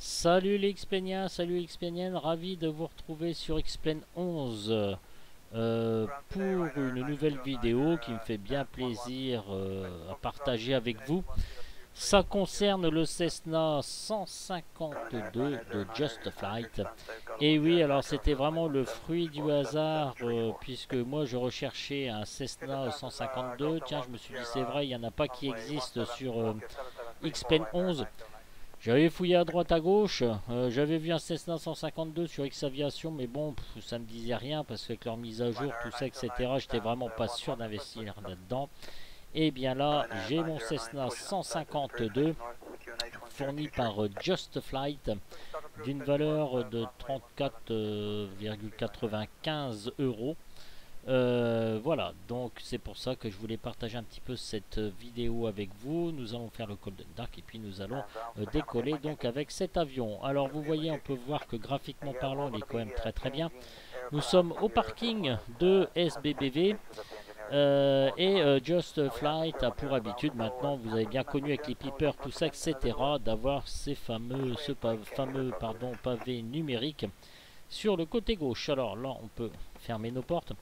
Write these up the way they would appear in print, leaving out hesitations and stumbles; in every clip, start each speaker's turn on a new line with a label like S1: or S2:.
S1: Salut les Xpléniens, salut Xpléniennes, ravi de vous retrouver sur Xplane 11 pour une nouvelle vidéo qui me fait bien plaisir à partager avec vous. Ça concerne le Cessna 152 de Just Flight. Et oui, alors c'était vraiment le fruit du hasard puisque moi je recherchais un Cessna 152. Tiens, je me suis dit c'est vrai, il n'y en a pas qui existe sur Xplane 11. J'avais fouillé à droite à gauche, j'avais vu un Cessna 152 sur X-Aviation, mais bon, ça me disait rien parce qu'avec leur mise à jour, tout ça, etc., j'étais vraiment pas sûr d'investir là-dedans. Et bien là, j'ai mon Cessna 152 fourni par Just Flight d'une valeur de 34,95 euros. Voilà, donc c'est pour ça que je voulais partager un petit peu cette vidéo avec vous. Nous allons faire le Golden Dark et puis nous allons décoller donc avec cet avion. Alors vous voyez, on peut voir que graphiquement parlant, il est quand même très bien. Nous sommes au parking de SBBV Just Flight a pour habitude, maintenant vous avez bien connu avec les peepers, tout ça, etc., d'avoir ce fameux pavé numérique sur le côté gauche. Alors là, on peut fermer nos portes.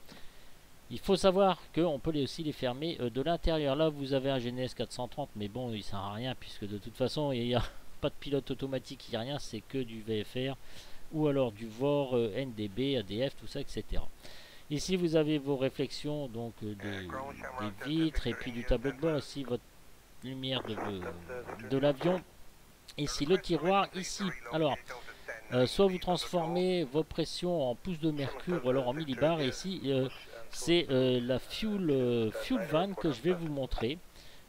S1: Il faut savoir qu'on peut aussi les fermer de l'intérieur. Là, vous avez un GNS 430, mais bon, il ne sert à rien puisque de toute façon, il n'y a pas de pilote automatique, il n'y a rien, c'est que du VFR ou alors du VOR, NDB, ADF, tout ça, etc. Ici, vous avez vos réflexions donc des vitres et puis du tableau de bord. Ici, votre lumière de l'avion. Ici, le tiroir. Ici, alors, soit vous transformez vos pressions en pouces de mercure ou alors en millibars. Et ici, c'est la fuel van que je vais vous montrer.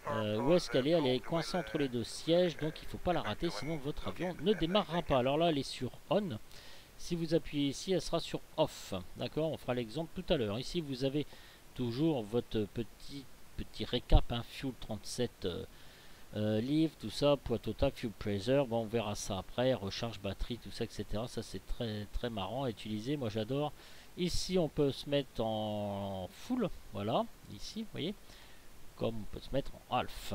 S1: Où est-ce qu'elle est? Elle est coincée entre les deux sièges, donc il ne faut pas la rater, sinon votre avion ne démarrera pas. Alors là, elle est sur On. Si vous appuyez ici, elle sera sur Off. D'accord? On fera l'exemple tout à l'heure. Ici, vous avez toujours votre petit récap, hein, Fuel 37 livre, tout ça, poids total, fuel pressure, bon, on verra ça après, recharge batterie, tout ça, etc. Ça c'est très marrant à utiliser, moi j'adore. Ici on peut se mettre en full, voilà, ici, vous voyez, comme on peut se mettre en half.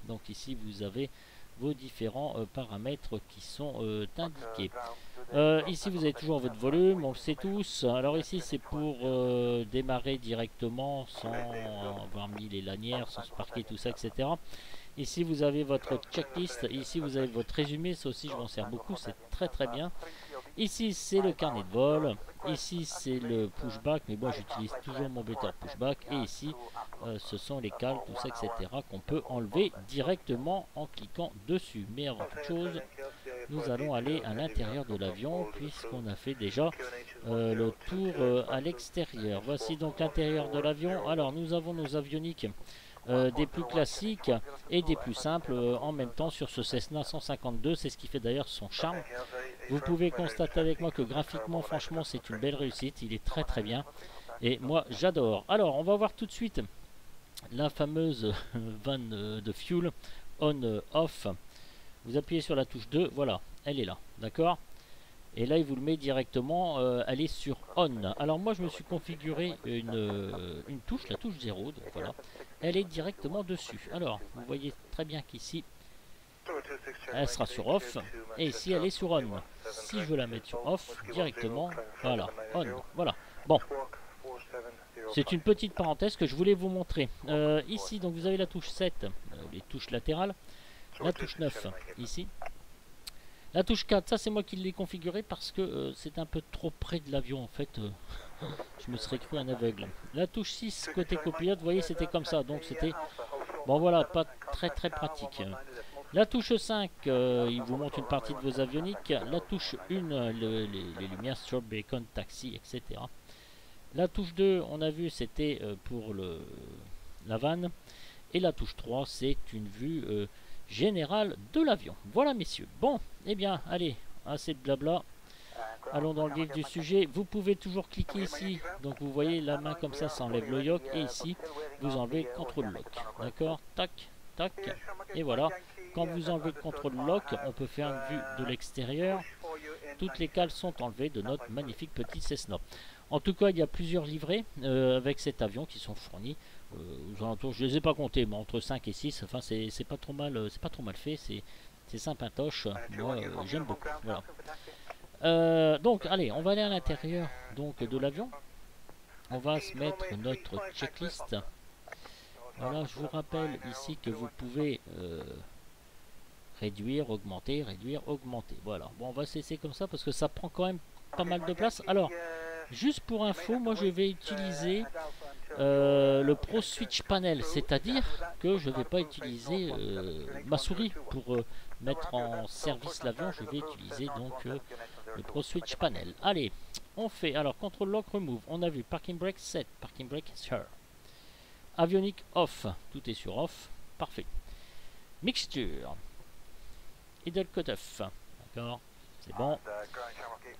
S1: Donc ici vous avez vos différents paramètres qui sont indiqués. Ici vous avez toujours votre volume, on le sait tous. Alors ici c'est pour démarrer directement sans avoir mis les lanières, sans se parquer, tout ça, etc. Ici vous avez votre checklist, ici vous avez votre résumé, ça aussi je m'en sers beaucoup, c'est très bien. Ici c'est le carnet de vol, ici c'est le pushback, mais moi j'utilise toujours mon bêta pushback, et ici ce sont les cales, tout ça, etc. qu'on peut enlever directement en cliquant dessus. Mais avant toute chose, nous allons aller à l'intérieur de l'avion, puisqu'on a fait déjà le tour à l'extérieur. Voici donc l'intérieur de l'avion. Alors nous avons nos avioniques. Des plus classiques et des plus simples en même temps sur ce Cessna 152, c'est ce qui fait d'ailleurs son charme. Vous pouvez constater avec moi que graphiquement, franchement, c'est une belle réussite, il est très bien et moi j'adore. Alors on va voir tout de suite la fameuse van de fuel on off. Vous appuyez sur la touche 2, voilà, elle est là, d'accord. Et là, il vous le met directement, elle est sur On. Alors moi, je me suis configuré une touche, la touche 0, donc voilà. Elle est directement dessus. Alors, vous voyez très bien qu'ici, elle sera sur Off. Et ici, elle est sur On. Si je veux la mettre sur Off, directement, voilà, On. Voilà. Bon, c'est une petite parenthèse que je voulais vous montrer. Ici, donc vous avez la touche 7, les touches latérales. La touche 9, ici. La touche 4, ça c'est moi qui l'ai configuré parce que c'est un peu trop près de l'avion en fait. Je me serais cru un aveugle. La touche 6 côté copilote, vous voyez c'était comme ça. Donc c'était, bon voilà, pas très pratique. La touche 5, il vous montre une partie de vos avioniques. La touche 1, les lumières strobe, beacon, taxi, etc. La touche 2, on a vu, c'était pour la vanne. Et la touche 3, c'est une vue générale de l'avion. Voilà messieurs. Bon, eh bien, allez, assez de blabla. Allons dans le vif du sujet. Vous pouvez toujours cliquer ici. Donc vous voyez la main comme ça enlève le yoke. Et ici, vous enlevez le contrôle lock. D'accord? Tac, tac. Et voilà. Quand vous enlevez le contrôle lock, on peut faire une vue de l'extérieur. Toutes les cales sont enlevées de notre magnifique petit Cessna. En tout cas, il y a plusieurs livrets avec cet avion qui sont fournis. Aux alentours, je ne les ai pas comptés, mais entre 5 et 6, enfin c'est pas trop mal fait. C'est sympatoche. Moi, j'aime beaucoup. Voilà. Donc, allez, on va aller à l'intérieur donc de l'avion. On va se mettre notre checklist. Voilà, je vous rappelle ici que vous pouvez réduire, augmenter, réduire, augmenter. Voilà. Bon, on va cesser comme ça parce que ça prend quand même pas mal de place. Alors, juste pour info, moi je vais utiliser le Pro Switch Panel, c'est-à-dire que je ne vais pas utiliser ma souris pour mettre en service l'avion. Je vais utiliser donc le Pro Switch Panel. Allez, on fait alors Control Lock Remove. On a vu Parking Brake Set, Parking Brake Sure. Avionic Off, tout est sur Off, parfait. Mixture, Idle Cutoff, d'accord, c'est bon.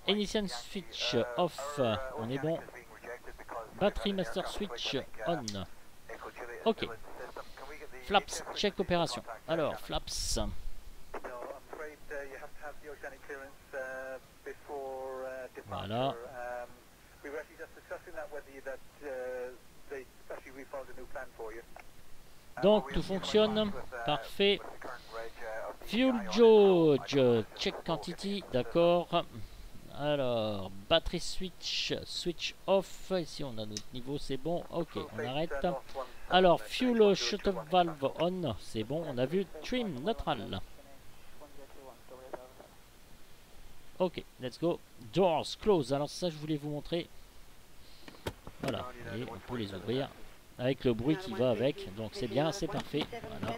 S1: Ignition Switch Off, on est bon. Battery Master Switch On. Ok. Flaps, check opération. Alors, Flaps. Voilà. Donc, tout fonctionne. Parfait. Fuel Gauge, check quantity, d'accord. Alors, batterie switch off. Ici, on a notre niveau, c'est bon. Ok, on arrête. Alors, fuel shut-off valve on, c'est bon. On a vu trim neutral. Ok, let's go. Doors close. Alors, ça, je voulais vous montrer. Voilà, et on peut les ouvrir avec le bruit qui va avec. Donc, c'est bien, c'est parfait. Voilà.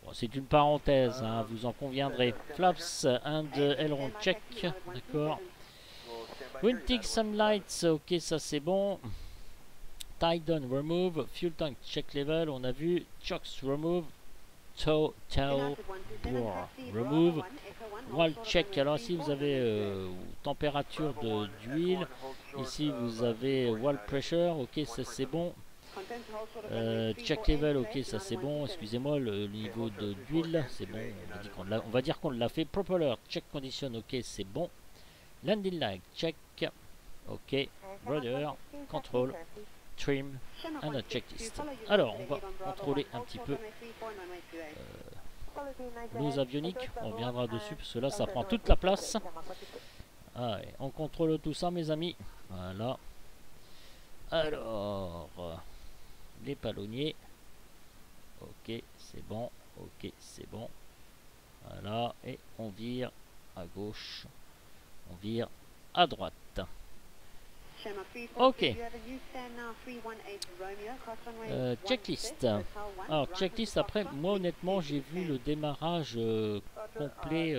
S1: Bon, c'est une parenthèse, hein, vous en conviendrez. Flaps and aileron check, d'accord. Wingtip sunlights, ok, ça c'est bon. Tie down remove, fuel tank check level, on a vu. Chocks remove, tow bore remove. Wall check, alors ici vous avez température d'huile. Ici vous avez wall pressure, ok, ça c'est bon. Check level, ok, ça c'est bon. Excusez-moi, le niveau d'huile, c'est bon. On va dire qu'on l'a fait. Propeller, check condition, ok, c'est bon. Landing light, check, ok. Rudder, control, trim, and a checklist. Alors, on va contrôler un petit peu nos avioniques. On reviendra dessus parce que là, ça prend toute la place. Allez, on contrôle tout ça, mes amis. Voilà. Alors, les palonniers, ok, c'est bon, ok, c'est bon. Voilà, et on vire à gauche, on vire à droite. Ok. Checklist. Alors, checklist, après, moi honnêtement, j'ai vu le démarrage complet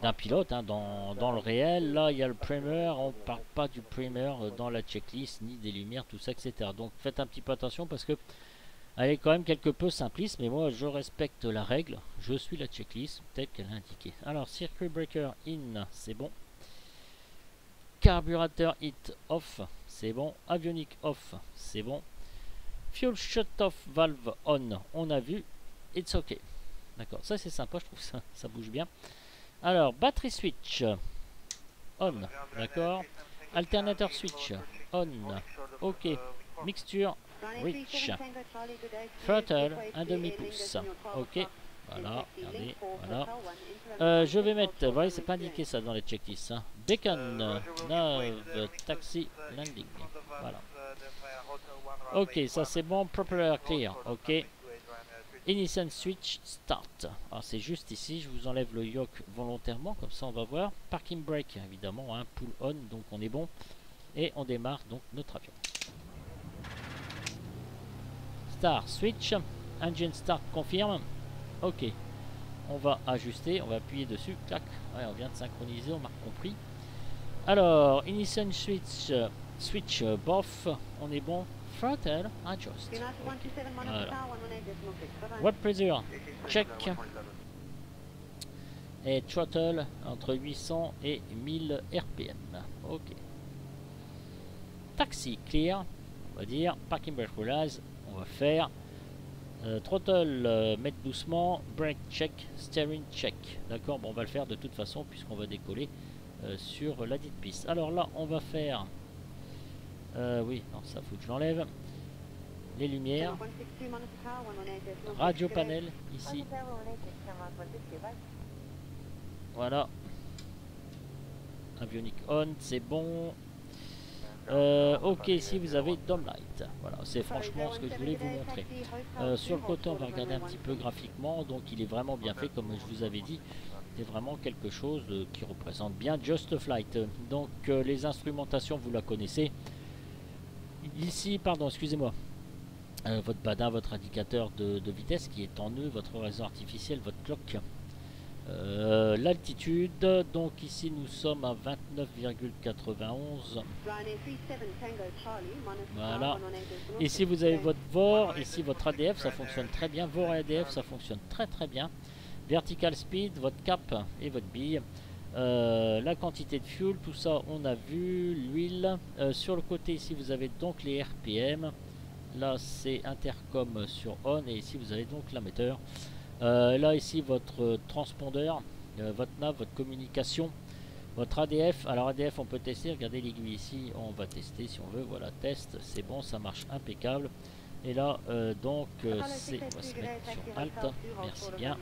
S1: d'un pilote hein, dans le réel. Là il y a le primer, on parle pas du primer dans la checklist ni des lumières, tout ça, etc. Donc faites un petit peu attention parce que elle est quand même quelque peu simpliste, mais moi je respecte la règle, je suis la checklist telle qu'elle est indiquée. Alors circuit breaker in, c'est bon. Carburateur hit off, c'est bon. Avionic off, c'est bon. Fuel shut off valve on a vu. It's ok. D'accord, ça c'est sympa, je trouve ça bouge bien. Alors, battery switch on, d'accord. Alternateur switch on, ok. Mixture reach. Throttle, un demi-pouce, ok. Voilà, regardez, voilà. Je vais mettre, vous voyez, c'est pas indiqué ça dans les checklists. Hein. Beacon, nav, taxi, landing. Voilà. Ok, ça c'est bon. Propeller clear, ok. Ignition switch start. Alors c'est juste ici, je vous enlève le yoke volontairement, comme ça on va voir. Parking brake évidemment, hein, pull on, donc on est bon. Et on démarre donc notre avion. Start switch, engine start confirme. Ok, on va ajuster, on va appuyer dessus, clac. Ouais, on vient de synchroniser, on m'a compris. Alors, ignition switch boff, on est bon. Throttle adjust. Okay. Voilà. Watt pressure check. Et throttle entre 800 et 1000 RPM. Ok. Taxi clear. On va dire. Parking brake release. On va faire. Throttle mettre doucement. Brake check. Steering check. D'accord. Bon, on va le faire de toute façon puisqu'on va décoller sur la dite piste. Alors là, on va faire. Oui, non, ça faut que je l'enlève. les lumières, radio panel ici, voilà, avionique on, c'est bon. Ok, ici vous avez Dome Light, voilà, c'est franchement ce que je voulais vous montrer. Sur le côté on va regarder un petit peu graphiquement, donc il est vraiment bien fait comme je vous avais dit. C'est vraiment quelque chose qui représente bien Just Flight. Donc les instrumentations vous la connaissez. Ici, pardon, excusez-moi. Votre badin, votre indicateur de vitesse qui est en nœud, votre réseau artificiel, votre clock. L'altitude, donc ici nous sommes à 29,91. Voilà. Ici vous avez votre VOR, ici votre ADF, ça fonctionne très bien. VOR et ADF, ça fonctionne très très bien. Vertical speed, votre cap et votre bille. La quantité de fuel, tout ça on a vu. L'huile. Sur le côté ici vous avez donc les RPM. Là c'est intercom sur on et ici vous avez donc l'ammetteur. Là ici votre transpondeur, votre nav, votre communication, votre ADF. Alors ADF on peut tester, regardez l'aiguille ici, on va tester si on veut. Voilà, test, c'est bon, ça marche impeccable. Et là donc on va se mettre sur Alt, merci bien.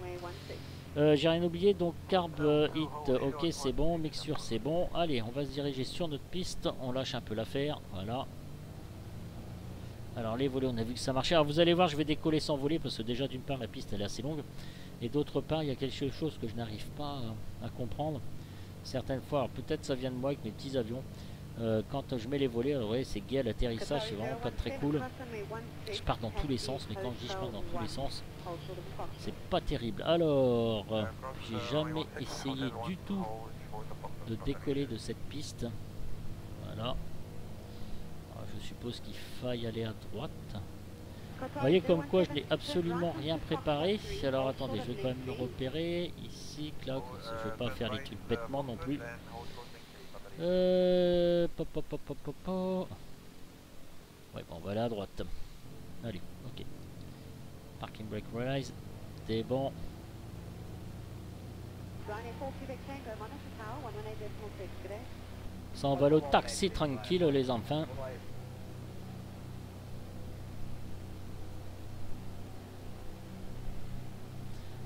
S1: J'ai rien oublié, donc carb hit, ok c'est bon, mixture c'est bon. Allez, on va se diriger sur notre piste, on lâche un peu l'affaire, voilà. Alors les volets, on a vu que ça marchait. Alors vous allez voir, je vais décoller sans voler parce que déjà d'une part la piste elle est assez longue. Et d'autre part, il y a quelque chose que je n'arrive pas à comprendre. Certaines fois, peut-être ça vient de moi avec mes petits avions. Quand je mets les volets, alors, ouais, c'est gai à l'atterrissage, c'est vraiment pas très cool. Je pars dans tous les sens, mais quand je dis je pars dans tous les sens, c'est pas terrible. Alors, j'ai jamais essayé du tout de décoller de cette piste. Voilà. Je suppose qu'il faille aller à droite. Vous voyez comme quoi je n'ai absolument rien préparé. Alors attendez, je vais quand même me repérer. Ici, clac, je ne vais pas faire les trucs bêtement non plus. Ouais, bon, on va aller à droite. Allez, ok. Parking brake realize. C'est bon. Ça on va au taxi tranquille les enfants.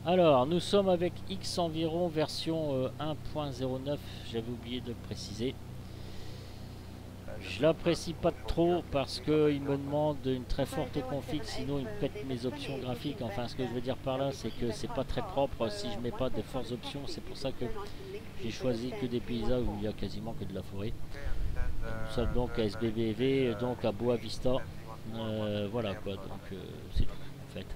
S1: Alors, nous sommes avec X environ version 1.09, j'avais oublié de le préciser. Je l'apprécie pas trop parce qu'il me demande une très forte config, sinon il me pète mes options graphiques. Enfin, ce que je veux dire par là, c'est que c'est pas très propre si je mets pas de fortes options. C'est pour ça que j'ai choisi que des paysages où il y a quasiment que de la forêt. Nous sommes donc à SBBV, donc à Boa Vista. Voilà quoi, donc c'est tout en fait.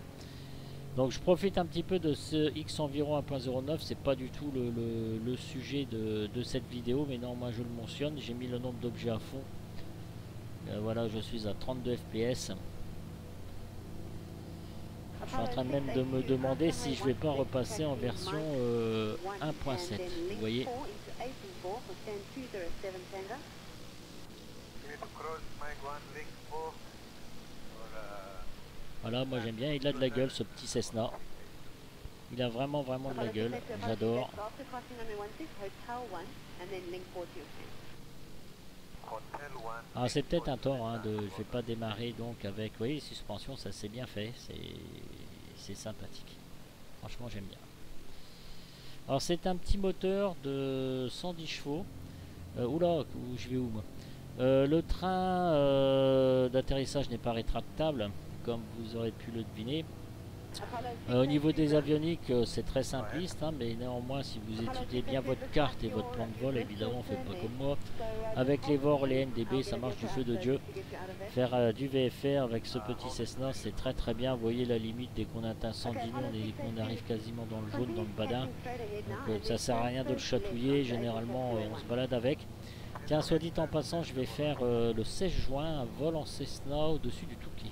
S1: Donc je profite un petit peu de ce X environ 1.09, c'est pas du tout le sujet de cette vidéo, mais non, moi je le mentionne, j'ai mis le nombre d'objets à fond. Voilà, je suis à 32 fps. Je suis en train même de me demander si je vais pas repasser en version 1.7, vous voyez. Voilà, moi j'aime bien, il a de la gueule ce petit Cessna. Il a vraiment de la gueule, j'adore. Alors c'est peut-être un tort, hein, je vais pas démarrer donc avec, vous voyez, les suspensions, ça c'est bien fait, c'est sympathique. Franchement j'aime bien. Alors c'est un petit moteur de 110 chevaux. Oula, je vais où moi? Le train d'atterrissage n'est pas rétractable, comme vous aurez pu le deviner. Au niveau des avioniques, c'est très simpliste, hein, mais néanmoins, si vous étudiez bien votre carte et votre plan de vol, évidemment, faites pas comme moi. Avec les VOR, les NDB, ça marche du feu de Dieu. Faire du VFR avec ce petit Cessna, c'est très très bien. Vous voyez la limite, dès qu'on atteint 110 nœuds, on arrive quasiment dans le jaune, dans le badin. Donc ça sert à rien de le chatouiller, généralement on se balade avec. Tiens, soit dit en passant, je vais faire le 16 juin un vol en Cessna au-dessus du Touquet.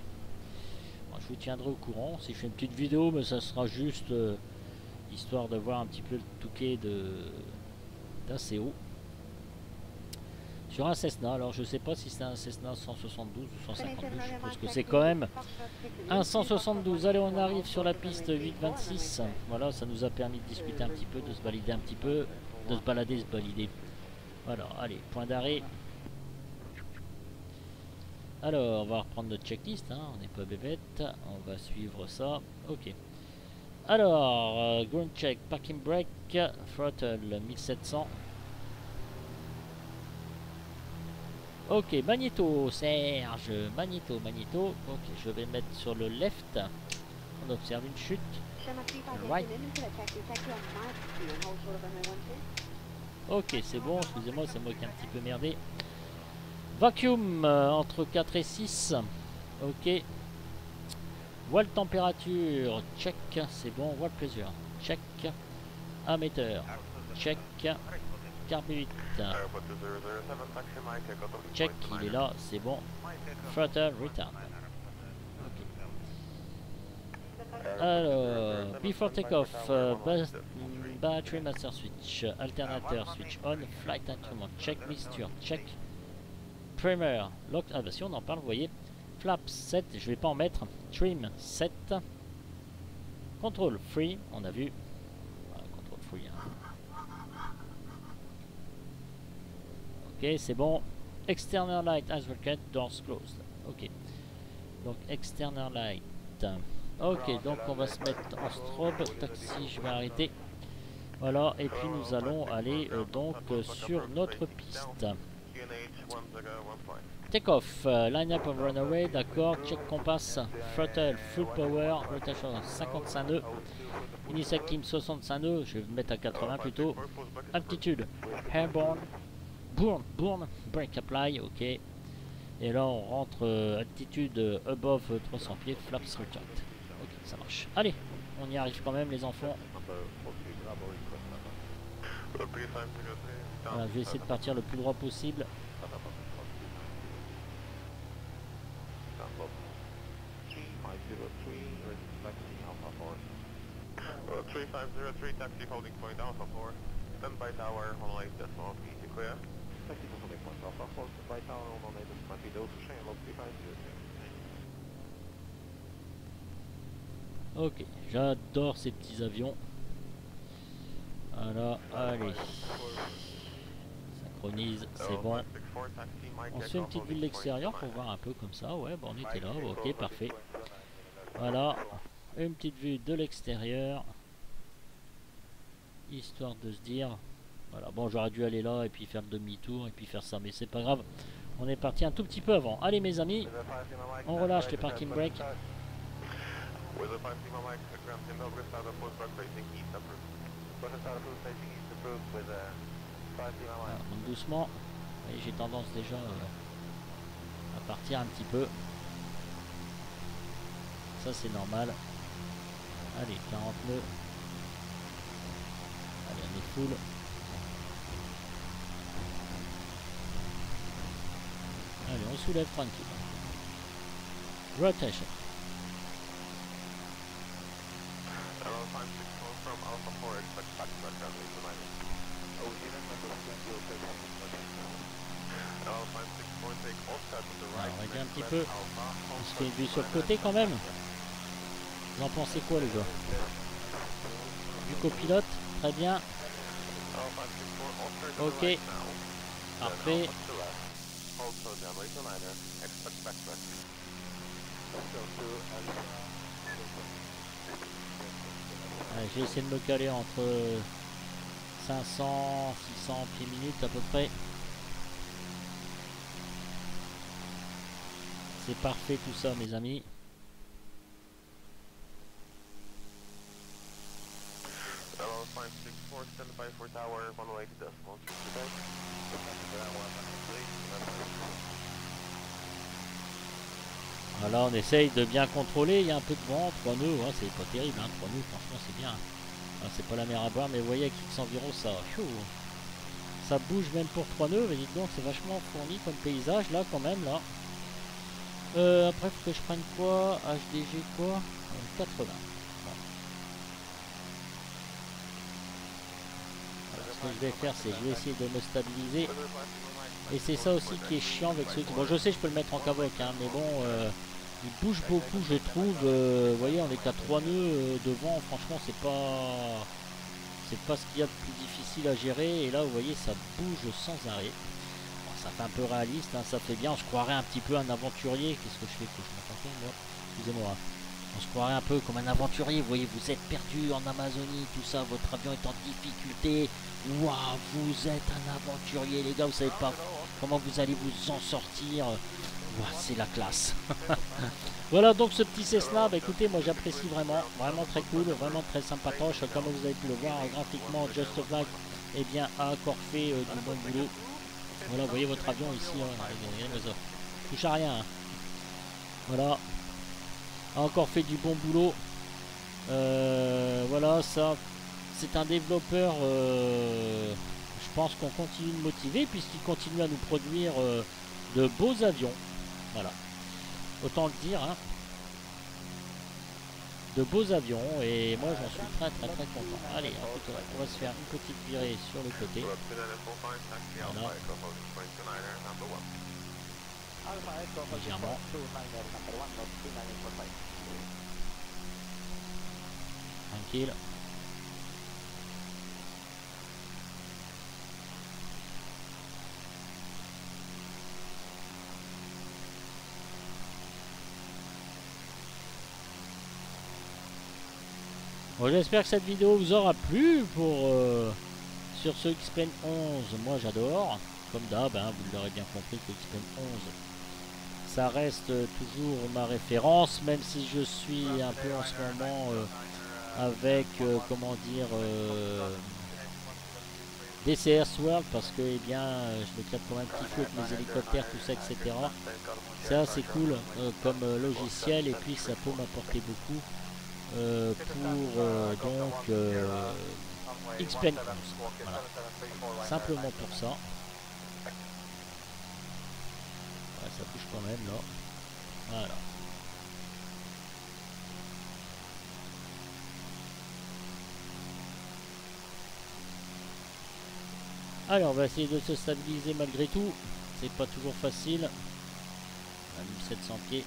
S1: Je vous tiendrai au courant si je fais une petite vidéo, mais ça sera juste histoire de voir un petit peu le Touquet d'assez haut sur un Cessna. Alors je sais pas si c'est un Cessna 172 ou 152, je pense que c'est quand même un 172. Allez, on arrive sur la piste 826. Voilà, ça nous a permis de discuter un petit peu, de se balader un petit peu, de se balader, se balader. Voilà, allez, point d'arrêt. Alors, on va reprendre notre checklist, hein, on n'est pas bébête, on va suivre ça. Ok. Alors, ground check, parking brake, throttle 1700. Ok, magnéto, Serge, magnéto. Ok, je vais mettre sur le left. On observe une chute. Right. Ok, c'est bon, excusez-moi, c'est moi qui ai un petit peu merdé. Vacuum entre 4 et 6. Ok. Voile température, check, c'est bon. Voile pressure, check. Ammeter, check. Carburant, check, il est là, c'est bon. Throttle, return. Ok. Alors, before takeoff, battery master switch, alternateur switch on, flight instrument, check, mixture, check. Primer, lock, ah bah si on en parle, vous voyez. Flaps 7, je vais pas en mettre. Trim 7. Control free, on a vu. Voilà, control free. Hein. Ok, c'est bon. External light as rocket, doors closed. Ok. Donc external light. Ok, donc on va se mettre en strobe. Taxi, je vais arrêter. Voilà, et puis nous allons aller donc sur notre piste. Take off, line up of runaway, d'accord, check compass, throttle, full power, rotation 55 nœuds, initial climb 65 nœuds, je vais me mettre à 80 plutôt, altitude, airborne, bourne, brake apply, ok, et là on rentre altitude above 300 pieds, flaps retract, ok, ça marche. Allez, on y arrive quand même les enfants. Voilà, je vais essayer de partir le plus droit possible. Ok, j'adore ces petits avions. Voilà, allez. Synchronise, c'est bon. On se fait une petite vue de l'extérieur pour voir un peu comme ça. Ouais, bon, on était là, ok, parfait. Voilà, une petite vue de l'extérieur. Histoire de se dire... Voilà, bon, j'aurais dû aller là et puis faire le demi-tour et puis faire ça, mais c'est pas grave. On est parti un tout petit peu avant. Allez, mes amis, on relâche les parking brakes. Voilà, donc doucement. Et j'ai tendance déjà à partir un petit peu. Ça, c'est normal. Allez, 40 nœuds. Allez, on est full. Allez, on soulève tranquille. Rotation. Alors, on regarde un petit peu. On se fait une vue sur le côté quand même. Vous en pensez quoi, les gars? Du copilote, très bien. Ok. Parfait. J'ai essayé de me caler entre 500, 600 pieds minutes à peu près. C'est parfait tout ça, mes amis. Voilà, on essaye de bien contrôler. Il y a un peu de vent, 3 nœuds, ouais, c'est pas terrible, hein, 3 nœuds, franchement c'est bien. C'est pas la mer à boire, mais vous voyez avec X environ ça. Ça bouge même pour 3 nœuds, mais dites donc c'est vachement fourni comme paysage là quand même là. Après faut que je prenne quoi? HDG quoi? 80. Bon. Alors, ce que je vais faire, c'est je vais essayer de me stabiliser. Et c'est ça aussi qui est chiant avec ce... Bon, je sais je peux le mettre en cavoc, hein, mais bon, il bouge beaucoup je trouve. Vous voyez, on est qu'à 3 nœuds devant, franchement c'est pas ce qu'il y a de plus difficile à gérer. Et là vous voyez ça bouge sans arrêt. Bon, ça fait un peu réaliste, hein, ça fait bien. On se croirait un petit peu un aventurier. Qu'est-ce que je fais? Que je m'entends moi? Excusez-moi. On se croirait un peu comme un aventurier. Vous voyez, vous êtes perdu en Amazonie, tout ça. Votre avion est en difficulté. Waouh, vous êtes un aventurier, les gars. Vous savez pas comment vous allez vous en sortir. Waouh, c'est la classe. Voilà donc ce petit Cessna. Bah, écoutez, moi j'apprécie vraiment. Vraiment très cool. Vraiment très sympatoche. Comme vous avez pu le voir, graphiquement, Just Flight a encore fait du bon boulot. Voilà, vous voyez votre avion ici. Hein, touche à rien. Hein. Voilà. A encore fait du bon boulot. Voilà, ça. C'est un développeur. Je pense qu'on continue de motiver puisqu'il continue à nous produire de beaux avions. Voilà. Autant le dire. Hein. De beaux avions. Et moi j'en suis très content. Allez, écoute, on va se faire une petite virée sur le côté. Voilà. Légèrement. Tranquille. Bon, j'espère que cette vidéo vous aura plu pour sur ce X-Plane 11. Moi j'adore. Comme d'hab, hein, vous l'aurez bien compris que X-Plane 11 ça reste toujours ma référence, même si je suis un peu en ce moment avec comment dire DCS World, parce que eh bien je m'éclate comme un petit feu avec mes hélicoptères, tout ça, etc. C'est assez cool comme logiciel, et puis ça peut m'apporter beaucoup pour donc X-Plane 11. Voilà. Simplement pour ça. Ouais, ça bouge quand même là. Voilà. Allez, on va essayer de se stabiliser malgré tout. C'est pas toujours facile. À 1700 pieds.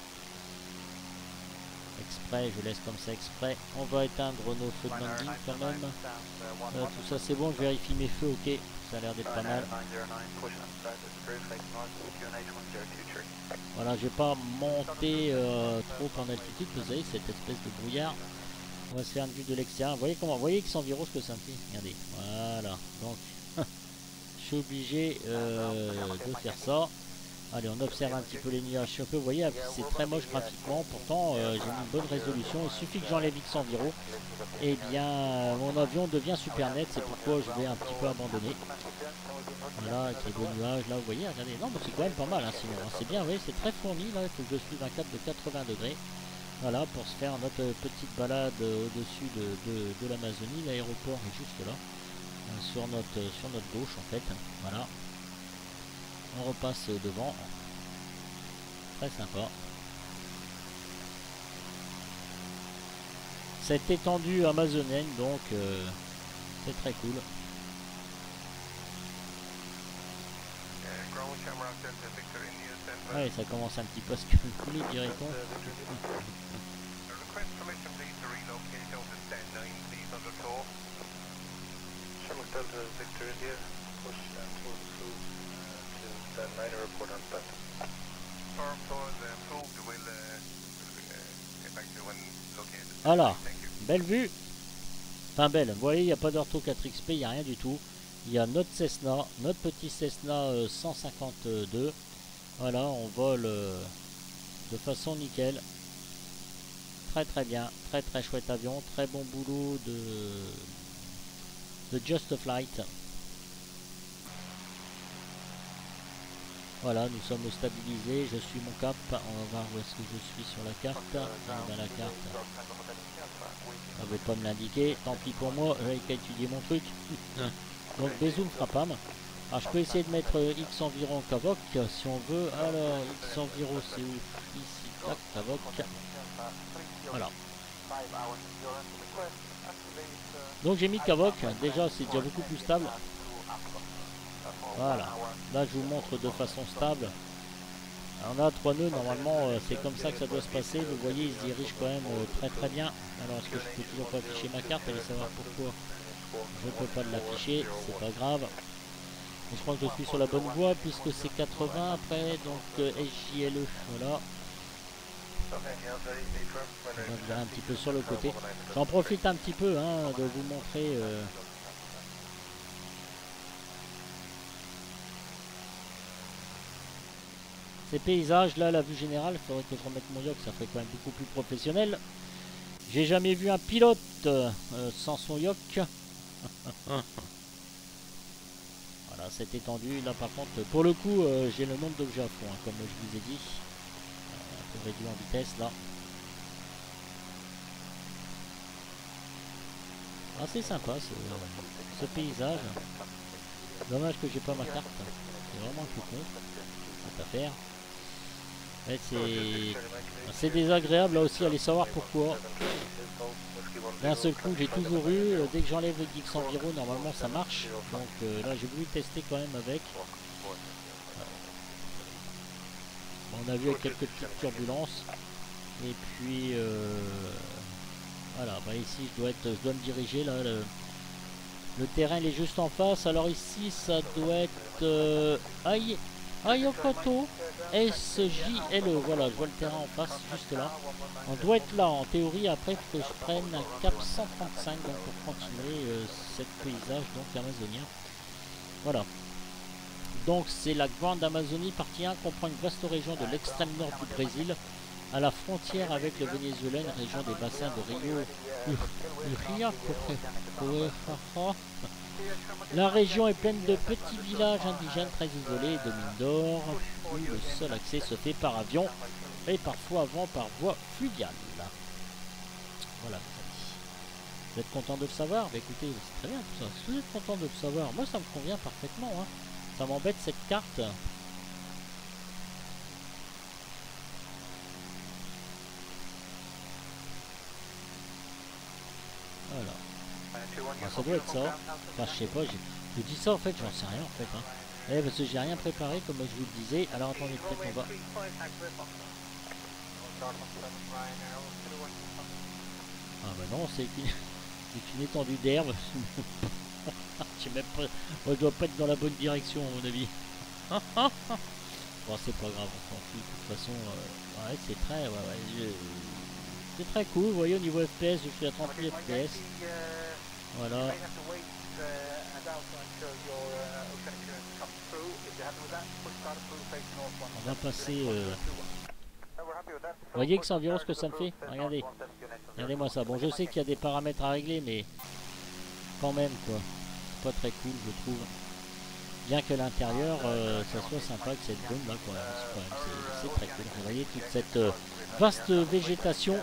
S1: Exprès, je laisse comme ça exprès. On va éteindre nos feux de landing quand même. Tout ça c'est bon, je vérifie mes feux, ok. Ça a l'air d'être pas mal. Voilà, je vais pas monter trop en altitude, vous savez, cette espèce de brouillard. On va se faire une vue de l'extérieur. Vous voyez X-Enviro ce que ça me fait? Regardez, voilà. Donc, je suis obligé de faire ça. Allez, on observe un petit peu les nuages. Si on peut, vous voyez, c'est très moche graphiquement. Pourtant, j'ai mis une bonne résolution. Il suffit que j'enlève X-Enviro. Et bien, mon avion devient super net. C'est pourquoi je vais un petit peu abandonner. Voilà, avec les beaux nuages. Là, vous voyez, regardez. Non, mais c'est quand même pas mal, hein, sinon. C'est bien, vous voyez, c'est très fourni. Là, il faut que je suive un cap de 80 degrés. Voilà, pour se faire notre petite balade au-dessus de l'Amazonie. L'aéroport est juste là. Sur notre gauche, en fait. Voilà. On repasse devant. Très sympa. Cette étendue amazonienne, donc c'est très cool. Ouais, ça commence un petit peu à se calculer, dirait-on. Voilà, belle vue. Enfin belle, vous voyez, il n'y a pas d'ortho 4XP, il n'y a rien du tout. Il y a notre Cessna, notre petit Cessna 152. Voilà, on vole de façon nickel. Très bien, très chouette avion, très bon boulot de Just Flight. Voilà, nous sommes stabilisés, je suis mon cap, on va voir où est-ce que je suis sur la carte. Dans la carte, ça ne veut pas me l'indiquer, tant pis pour moi, j'avais qu'à étudier mon truc. Donc Bezoum Frapam. Alors je peux essayer de mettre X-Enviro en Cavoc si on veut. Alors X-Enviro c'est où? Ici, tac, Cavoc. Voilà. Donc j'ai mis Cavoc, déjà c'est déjà beaucoup plus stable. Voilà, là je vous montre de façon stable. Alors, on a 3 nœuds, normalement c'est comme ça que ça doit se passer. Vous voyez, il se dirige quand même très bien. Alors est-ce que je peux toujours pas afficher ma carte? Allez savoir pourquoi je peux pas l'afficher, c'est pas grave. Et je crois que je suis sur la bonne voie puisque c'est 80 après, donc SJLE, voilà. On va virer un petit peu sur le côté. J'en profite un petit peu hein, de vous montrer ces paysages là, la vue générale. Il faudrait que je remette mon yacht, ça ferait quand même beaucoup plus professionnel. J'ai jamais vu un pilote sans son yacht. Voilà, c'est étendu. Là par contre, pour le coup, j'ai le nombre d'objets à fond, hein, comme je vous ai dit. Un peu réduit en vitesse là. Ah, c'est sympa ce paysage. Dommage que j'ai pas ma carte. C'est vraiment un coup con cette affaire. C'est désagréable là aussi, aller savoir pourquoi. D'un seul coup, j'ai toujours eu, dès que j'enlève le Geeks Enviro, normalement ça marche. Donc là, j'ai voulu tester quand même avec. Bon, on a vu avec quelques petites turbulences. Et puis, voilà, bah ici, je dois me diriger là. Le terrain il est juste en face. Alors ici, ça doit être Ayokoto SJLE. Voilà, je vois le terrain en face, juste là. On doit être là en théorie. Après, il faut que je prenne un cap 135 donc, pour continuer cette paysage donc amazonien. Voilà. Donc c'est la Grande Amazonie, partie 1, comprend une vaste région de l'extrême nord du Brésil, à la frontière avec le Venezuela, une région des bassins de Rio Uria. La région est pleine de petits villages indigènes très isolés et de mines d'or, où le seul accès se fait par avion et parfois avant par voie fluviale. Voilà, vous êtes content de le savoir? Bah écoutez, c'est très bien tout ça. Si vous êtes content de le savoir, moi ça me convient parfaitement. Hein. Ça m'embête cette carte. Voilà. Ah, ça doit être ça. Enfin, je sais pas, je dis ça en fait, j'en sais rien en fait. Hein. Parce que j'ai rien préparé comme je vous le disais. Alors attendez, peut-être on va. Ah bah non, c'est une étendue d'herbe. Je sais même pas. Moi, je dois pas être dans la bonne direction à mon avis. Bon, c'est pas grave, on s'en fout. De toute façon, ouais, c'est très. Ouais, c'est très cool. Vous voyez, au niveau FPS, je suis à 38 FPS. Voilà. On va passer. Vous voyez que c'est environ ce que ça me fait. Regardez. Regardez-moi ça. Bon, je sais qu'il y a des paramètres à régler, mais quand même, quoi. C'est pas très cool, je trouve. Bien que l'intérieur, ça soit sympa avec cette zone là, quoi. C'est très cool. Vous voyez toute cette vaste végétation.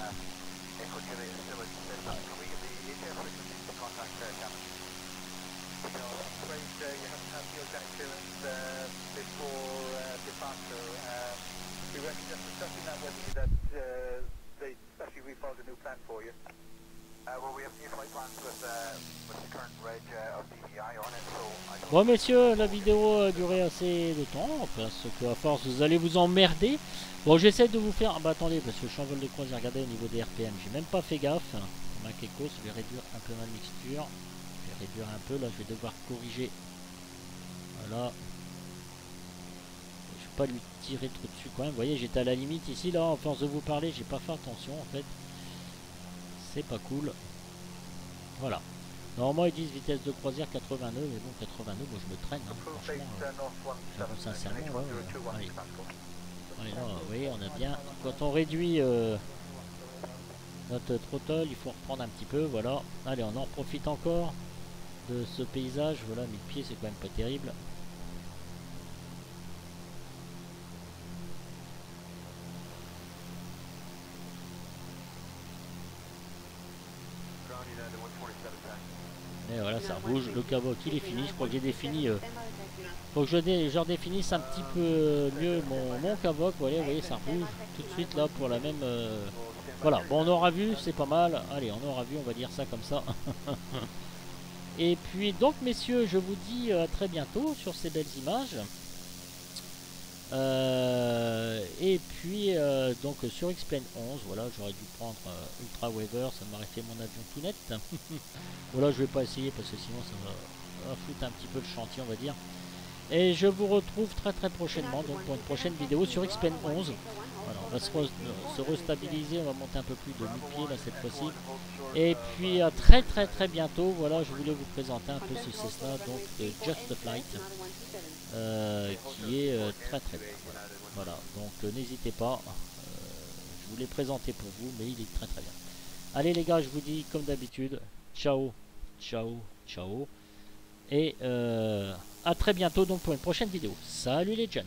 S1: Bon messieurs, la vidéo a duré assez de temps parce que à force vous allez vous emmerder. Bon, j'essaie de vous faire. Ah bah attendez, parce que je suis en vol de croisière, regardez au niveau des RPM, j'ai même pas fait gaffe. Mac Echo, je vais réduire un peu ma mixture. Je vais réduire un peu, là je vais devoir corriger. Voilà. Je vais pas lui tirer trop dessus quand même. Vous voyez, j'étais à la limite ici, là, en force de vous parler, j'ai pas fait attention en fait. C'est pas cool. Voilà. Normalement ils disent vitesse de croisière 82, mais bon 82, moi je me traîne, hein, franchement, sincèrement, allez. Allez, là, vous voyez, on a bien, quand on réduit notre throttle, il faut reprendre un petit peu, voilà. Allez, on en profite encore de ce paysage, voilà, 1000 pieds c'est quand même pas terrible. Et voilà, ça bouge. Le cavoc il est fini. Je crois que j'ai défini. Faut que je redéfinisse un petit peu mieux mon cavoc. Voilà, vous voyez, ça bouge tout de suite là pour la même. Voilà, bon, on aura vu, c'est pas mal. Allez, on aura vu, on va dire ça comme ça. Et puis, donc, messieurs, je vous dis à très bientôt sur ces belles images. Et puis donc sur X-Plane 11, voilà, j'aurais dû prendre Ultra Waver, ça m'aurait fait mon avion tout net. Voilà, je vais pas essayer parce que sinon ça va foutre un petit peu le chantier, on va dire. Et je vous retrouve très prochainement donc pour une prochaine vidéo sur XPN 11. Voilà, on va se restabiliser, on va monter un peu plus de 1000 pieds là cette fois-ci. Et puis à très bientôt. Voilà, je voulais vous présenter un peu ce Cessna donc de Just Flight qui est très bien. Voilà, donc n'hésitez pas. Je vous l'ai présenté pour vous, mais il est très bien. Allez les gars, je vous dis comme d'habitude, ciao. Et à très bientôt donc pour une prochaine vidéo. Salut les gens.